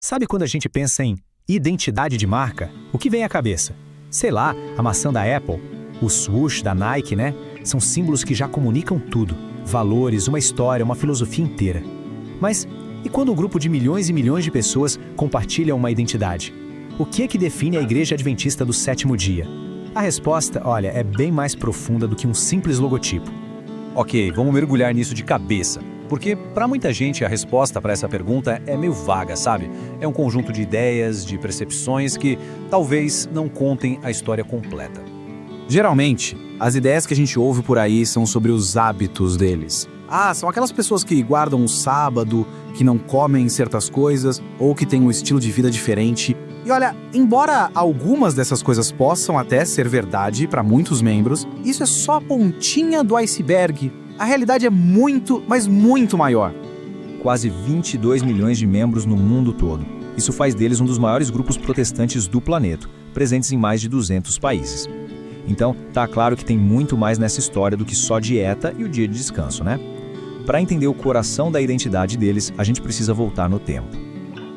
Sabe quando a gente pensa em identidade de marca? O que vem à cabeça? Sei lá, a maçã da Apple, o swoosh da Nike, né? São símbolos que já comunicam tudo. Valores, uma história, uma filosofia inteira. Mas e quando um grupo de milhões e milhões de pessoas compartilha uma identidade? O que é que define a Igreja Adventista do Sétimo Dia? A resposta, olha, é bem mais profunda do que um simples logotipo. Ok, vamos mergulhar nisso de cabeça. Porque, para muita gente, a resposta para essa pergunta é meio vaga, sabe? É um conjunto de ideias, de percepções que talvez não contem a história completa. Geralmente, as ideias que a gente ouve por aí são sobre os hábitos deles. São aquelas pessoas que guardam o sábado, que não comem certas coisas, ou que têm um estilo de vida diferente. E olha, embora algumas dessas coisas possam até ser verdade para muitos membros, isso é só a pontinha do iceberg. A realidade é muito, mas muito maior. Quase 22 milhões de membros no mundo todo. Isso faz deles um dos maiores grupos protestantes do planeta, presentes em mais de 200 países. Então, tá claro que tem muito mais nessa história do que só dieta e o dia de descanso, né? Para entender o coração da identidade deles, a gente precisa voltar no tempo.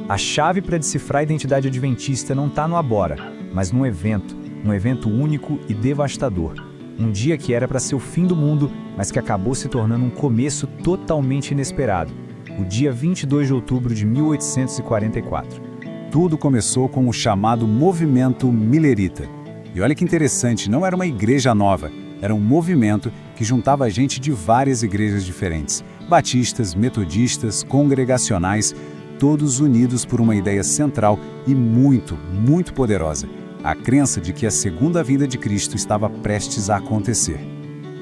A chave para decifrar a identidade adventista não está no agora, mas num evento único e devastador. Um dia que era para ser o fim do mundo, mas que acabou se tornando um começo totalmente inesperado. O dia 22 de outubro de 1844. Tudo começou com o chamado Movimento Millerita. E olha que interessante, não era uma igreja nova, era um movimento que juntava gente de várias igrejas diferentes. Batistas, metodistas, congregacionais, todos unidos por uma ideia central e muito, muito poderosa. A crença de que a segunda vinda de Cristo estava prestes a acontecer.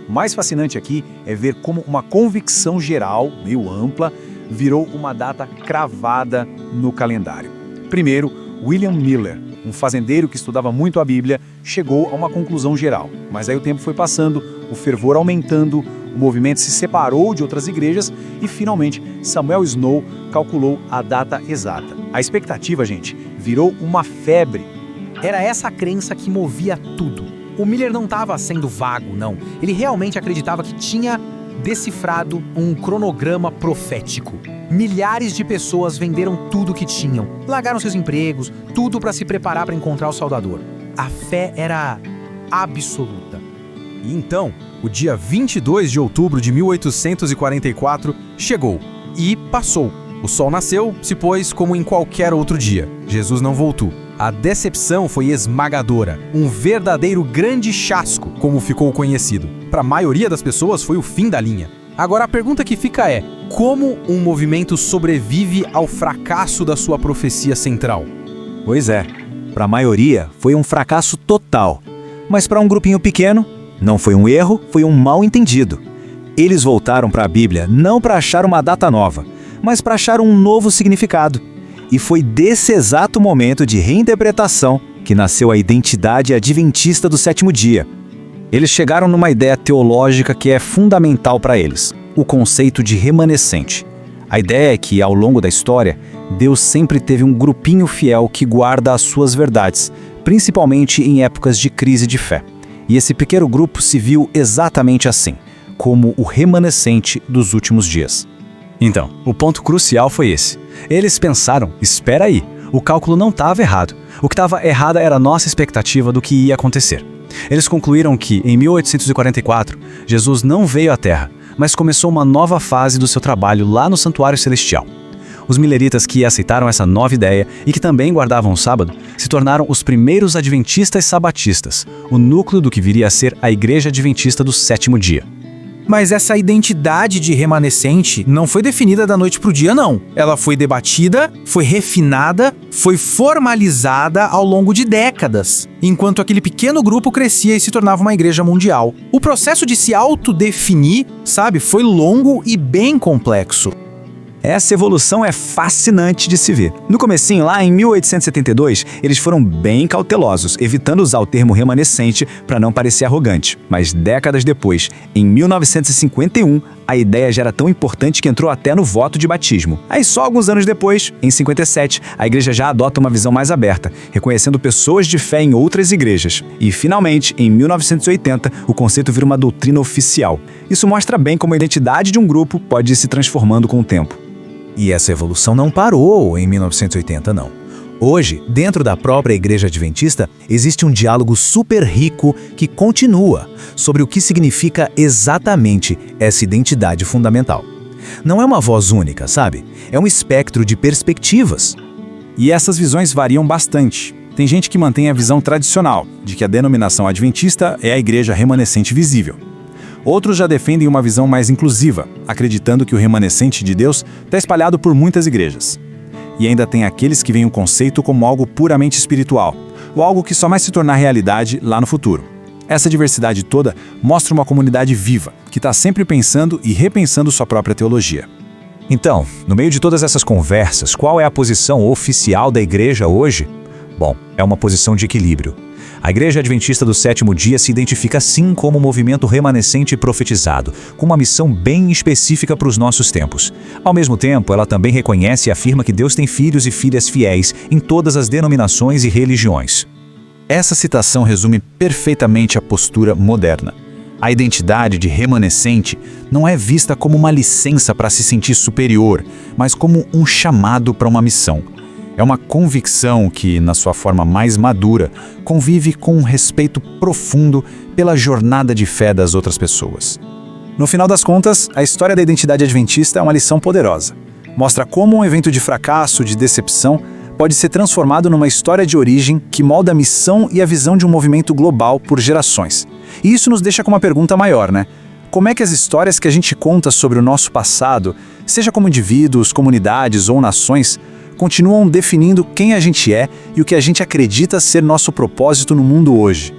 O mais fascinante aqui é ver como uma convicção geral, meio ampla, virou uma data cravada no calendário. Primeiro, William Miller, um fazendeiro que estudava muito a Bíblia, chegou a uma conclusão geral. Mas aí o tempo foi passando, o fervor aumentando, o movimento se separou de outras igrejas e, finalmente, Samuel Snow calculou a data exata. A expectativa, gente, virou uma febre. Era essa a crença que movia tudo. O Miller não estava sendo vago, não. Ele realmente acreditava que tinha decifrado um cronograma profético. Milhares de pessoas venderam tudo que tinham, largaram seus empregos, tudo para se preparar para encontrar o Salvador. A fé era absoluta. E então, o dia 22 de outubro de 1844 chegou e passou. O sol nasceu, se pôs como em qualquer outro dia. Jesus não voltou. A decepção foi esmagadora, um verdadeiro grande chasco, como ficou conhecido. Para a maioria das pessoas foi o fim da linha. Agora a pergunta que fica é, como um movimento sobrevive ao fracasso da sua profecia central? Pois é, para a maioria foi um fracasso total. Mas para um grupinho pequeno, não foi um erro, foi um mal-entendido. Eles voltaram para a Bíblia não para achar uma data nova, mas para achar um novo significado. E foi desse exato momento de reinterpretação que nasceu a identidade adventista do sétimo dia. Eles chegaram numa ideia teológica que é fundamental para eles, o conceito de remanescente. A ideia é que, ao longo da história, Deus sempre teve um grupinho fiel que guarda as suas verdades, principalmente em épocas de crise de fé. E esse pequeno grupo se viu exatamente assim, como o remanescente dos últimos dias. Então, o ponto crucial foi esse. Eles pensaram, espera aí, o cálculo não estava errado. O que estava errado era a nossa expectativa do que ia acontecer. Eles concluíram que, em 1844, Jesus não veio à Terra, mas começou uma nova fase do seu trabalho lá no Santuário Celestial. Os milleritas que aceitaram essa nova ideia e que também guardavam o sábado, se tornaram os primeiros adventistas sabatistas, o núcleo do que viria a ser a Igreja Adventista do Sétimo Dia. Mas essa identidade de remanescente não foi definida da noite para o dia, não. Ela foi debatida, foi refinada, foi formalizada ao longo de décadas, enquanto aquele pequeno grupo crescia e se tornava uma igreja mundial. O processo de se autodefinir, foi longo e bem complexo. Essa evolução é fascinante de se ver. No comecinho, lá em 1872, eles foram bem cautelosos, evitando usar o termo remanescente para não parecer arrogante. Mas décadas depois, em 1951, a ideia já era tão importante que entrou até no voto de batismo. Aí só alguns anos depois, em 57, a igreja já adota uma visão mais aberta, reconhecendo pessoas de fé em outras igrejas. E, finalmente, em 1980, o conceito vira uma doutrina oficial. Isso mostra bem como a identidade de um grupo pode ir se transformando com o tempo. E essa evolução não parou em 1980, não. Hoje, dentro da própria Igreja Adventista, existe um diálogo super rico que continua sobre o que significa exatamente essa identidade fundamental. Não é uma voz única, sabe? É um espectro de perspectivas. E essas visões variam bastante. Tem gente que mantém a visão tradicional, de que a denominação adventista é a igreja remanescente visível. Outros já defendem uma visão mais inclusiva, acreditando que o remanescente de Deus está espalhado por muitas igrejas. E ainda tem aqueles que veem o conceito como algo puramente espiritual, ou algo que só vai se tornar realidade lá no futuro. Essa diversidade toda mostra uma comunidade viva, que está sempre pensando e repensando sua própria teologia. Então, no meio de todas essas conversas, qual é a posição oficial da igreja hoje? Bom, é uma posição de equilíbrio. A Igreja Adventista do Sétimo Dia se identifica sim como um movimento remanescente e profetizado, com uma missão bem específica para os nossos tempos. Ao mesmo tempo, ela também reconhece e afirma que Deus tem filhos e filhas fiéis em todas as denominações e religiões. Essa citação resume perfeitamente a postura moderna. A identidade de remanescente não é vista como uma licença para se sentir superior, mas como um chamado para uma missão. É uma convicção que, na sua forma mais madura, convive com um respeito profundo pela jornada de fé das outras pessoas. No final das contas, a história da identidade adventista é uma lição poderosa. Mostra como um evento de fracasso, de decepção, pode ser transformado numa história de origem que molda a missão e a visão de um movimento global por gerações. E isso nos deixa com uma pergunta maior, né? Como é que as histórias que a gente conta sobre o nosso passado, seja como indivíduos, comunidades ou nações, continuam definindo quem a gente é e o que a gente acredita ser nosso propósito no mundo hoje?